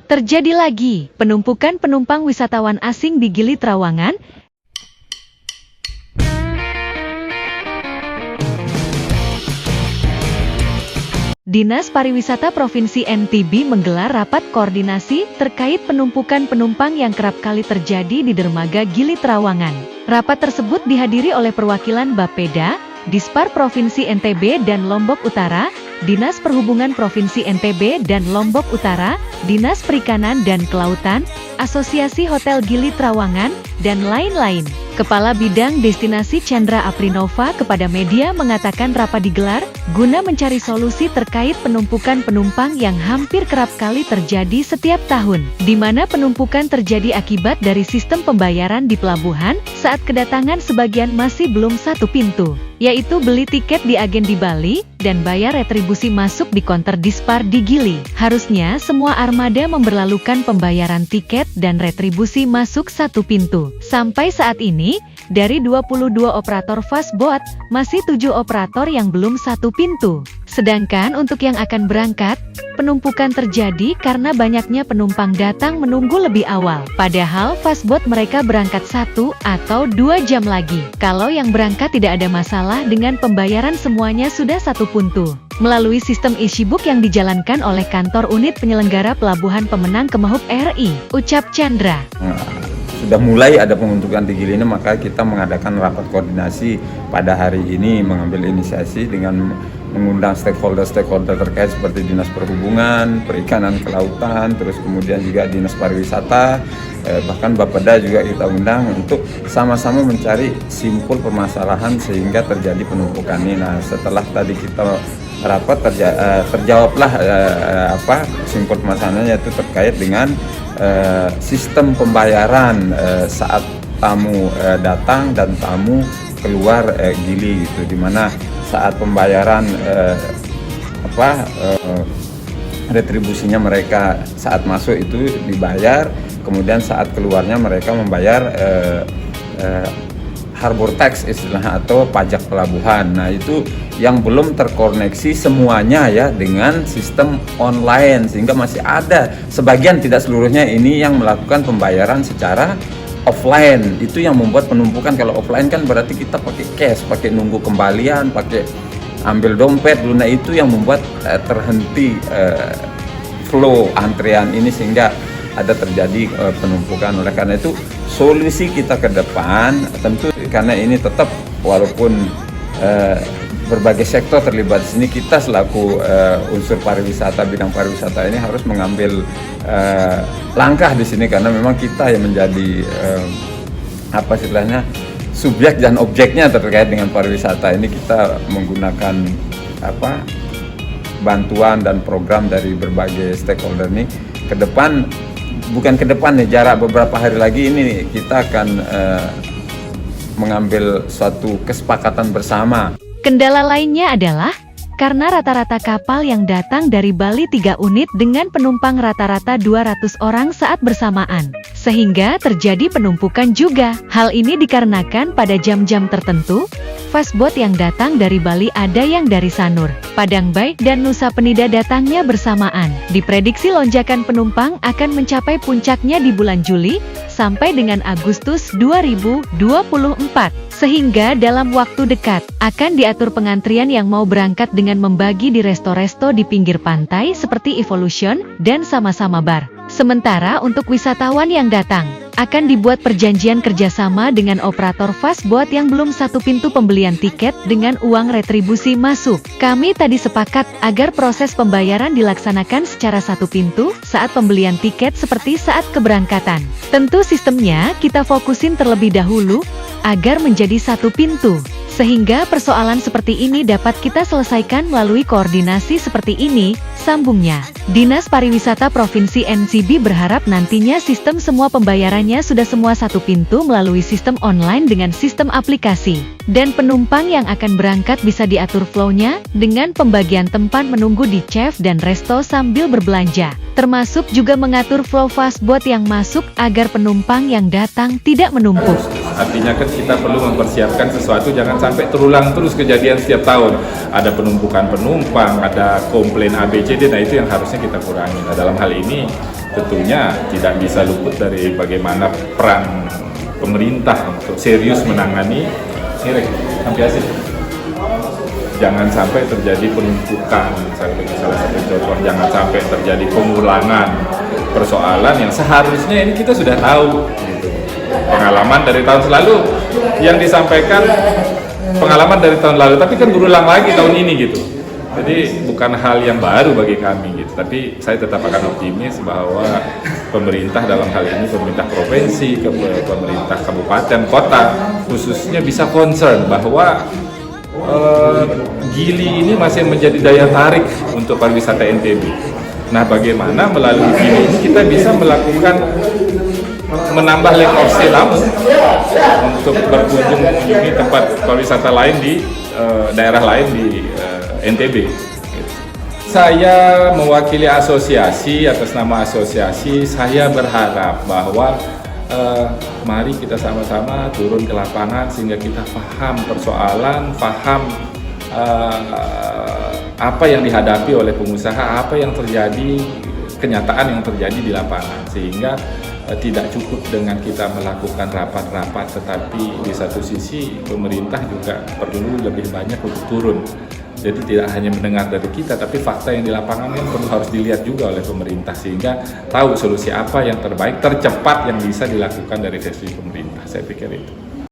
Terjadi lagi penumpukan penumpang wisatawan asing di Gili Trawangan. Dinas Pariwisata Provinsi NTB menggelar rapat koordinasi terkait penumpukan penumpang yang kerap kali terjadi di dermaga Gili Trawangan. Rapat tersebut dihadiri oleh perwakilan Bapeda, Dispar Provinsi NTB dan Lombok Utara, Dinas Perhubungan Provinsi NTB dan Lombok Utara, Dinas Perikanan dan Kelautan, Asosiasi Hotel Gili Trawangan, dan lain-lain. Kepala Bidang Destinasi Chandra Aprinova kepada media mengatakan rapat digelar guna mencari solusi terkait penumpukan penumpang yang hampir kerap kali terjadi setiap tahun, di mana penumpukan terjadi akibat dari sistem pembayaran di pelabuhan saat kedatangan sebagian masih belum satu pintu, yaitu beli tiket di agen di Bali dan bayar retribusi masuk di konter Dispar di Gili. Harusnya semua armada memberlakukan pembayaran tiket dan retribusi masuk satu pintu. Sampai saat ini, dari 22 operator fastboat, masih 7 operator yang belum satu pintu. Sedangkan untuk yang akan berangkat, penumpukan terjadi karena banyaknya penumpang datang menunggu lebih awal. Padahal fastboat mereka berangkat 1 atau 2 jam lagi. Kalau yang berangkat tidak ada masalah dengan pembayaran semuanya sudah satu pintu. Melalui sistem e-book yang dijalankan oleh kantor unit penyelenggara pelabuhan pemenang Kemahub RI, ucap Chandra. Sudah mulai ada pembentukan di Gili ini, maka kita mengadakan rapat koordinasi pada hari ini, mengambil inisiasi dengan mengundang stakeholder terkait seperti Dinas Perhubungan, Perikanan, Kelautan, terus kemudian juga Dinas Pariwisata, bahkan Bapeda juga kita undang untuk sama-sama mencari simpul permasalahan sehingga terjadi penumpukan ini. Nah, setelah tadi kita rapat terjawablah simpul permasalahannya, yaitu terkait dengan sistem pembayaran saat tamu datang dan tamu keluar Gili gitu, dimana saat pembayaran retribusinya mereka saat masuk itu dibayar, kemudian saat keluarnya mereka membayar harbor tax istilahnya atau pajak pelabuhan. Nah, itu yang belum terkoneksi semuanya ya dengan sistem online, sehingga masih ada sebagian, tidak seluruhnya ini yang melakukan pembayaran secara offline. Itu yang membuat penumpukan. Kalau offline kan berarti kita pakai cash, pakai nunggu kembalian, pakai ambil dompet dulu. Nah, itu yang membuat terhenti flow antrian ini sehingga ada terjadi penumpukan. Oleh karena itu solusi kita ke depan tentu, karena ini tetap walaupun berbagai sektor terlibat di sini, kita selaku unsur pariwisata, bidang pariwisata ini harus mengambil langkah di sini, karena memang kita yang menjadi subjek dan objeknya terkait dengan pariwisata ini. Kita menggunakan bantuan dan program dari berbagai stakeholder ini. Ke depan, bukan ke depan nih, jarak beberapa hari lagi ini kita akan mengambil suatu kesepakatan bersama. Kendala lainnya adalah karena rata-rata kapal yang datang dari Bali 3 unit dengan penumpang rata-rata 200 orang saat bersamaan, sehingga terjadi penumpukan juga. Hal ini dikarenakan pada jam-jam tertentu, fastboat yang datang dari Bali ada yang dari Sanur, Padang Baik dan Nusa Penida datangnya bersamaan. Diprediksi lonjakan penumpang akan mencapai puncaknya di bulan Juli sampai dengan Agustus 2024. Sehingga dalam waktu dekat akan diatur pengantrian yang mau berangkat dengan membagi di resto-resto di pinggir pantai seperti Evolution dan sama-sama bar. Sementara untuk wisatawan yang datang, akan dibuat perjanjian kerjasama dengan operator fastboat yang belum satu pintu pembelian tiket dengan uang retribusi masuk. Kami tadi sepakat agar proses pembayaran dilaksanakan secara satu pintu saat pembelian tiket seperti saat keberangkatan. Tentu sistemnya kita fokusin terlebih dahulu agar menjadi satu pintu, sehingga persoalan seperti ini dapat kita selesaikan melalui koordinasi seperti ini, sambungnya. Dinas Pariwisata Provinsi NTB berharap nantinya sistem semua pembayarannya sudah semua satu pintu melalui sistem online dengan sistem aplikasi. Dan penumpang yang akan berangkat bisa diatur flow-nya dengan pembagian tempat menunggu di chef dan resto sambil berbelanja. Termasuk juga mengatur flow fastboat yang masuk agar penumpang yang datang tidak menumpuk. Artinya kan kita perlu mempersiapkan sesuatu, jangan sampai terulang terus kejadian setiap tahun. Ada penumpukan penumpang, ada komplain ABCD, nah itu yang harusnya kita kurangi. Nah, dalam hal ini tentunya tidak bisa luput dari bagaimana peran pemerintah untuk serius menangani ini Kampiasin. Jangan sampai terjadi penumpukan, misalnya salah satu contoh, jangan sampai terjadi pengulangan persoalan yang seharusnya ini kita sudah tahu. Gitu. Pengalaman dari tahun lalu yang disampaikan, pengalaman dari tahun lalu, tapi kan berulang lagi tahun ini gitu. Jadi bukan hal yang baru bagi kami gitu. Tapi saya tetap akan optimis bahwa pemerintah dalam hal ini, pemerintah provinsi, pemerintah kabupaten, kota, khususnya bisa concern bahwa Gili ini masih menjadi daya tarik untuk pariwisata NTB. Nah, bagaimana melalui Gili ini kita bisa melakukan menambah lengkap of stay untuk berkunjung mengunjungi tempat pariwisata lain di daerah lain di NTB. Saya mewakili asosiasi, atas nama asosiasi saya berharap bahwa mari kita sama-sama turun ke lapangan sehingga kita paham persoalan, paham apa yang dihadapi oleh pengusaha, apa yang terjadi, kenyataan yang terjadi di lapangan, sehingga tidak cukup dengan kita melakukan rapat-rapat, tetapi di satu sisi pemerintah juga perlu lebih banyak untuk turun. Jadi tidak hanya mendengar dari kita, tapi fakta yang di lapangan yang perlu harus dilihat juga oleh pemerintah, sehingga tahu solusi apa yang terbaik, tercepat yang bisa dilakukan dari sisi pemerintah. Saya pikir itu.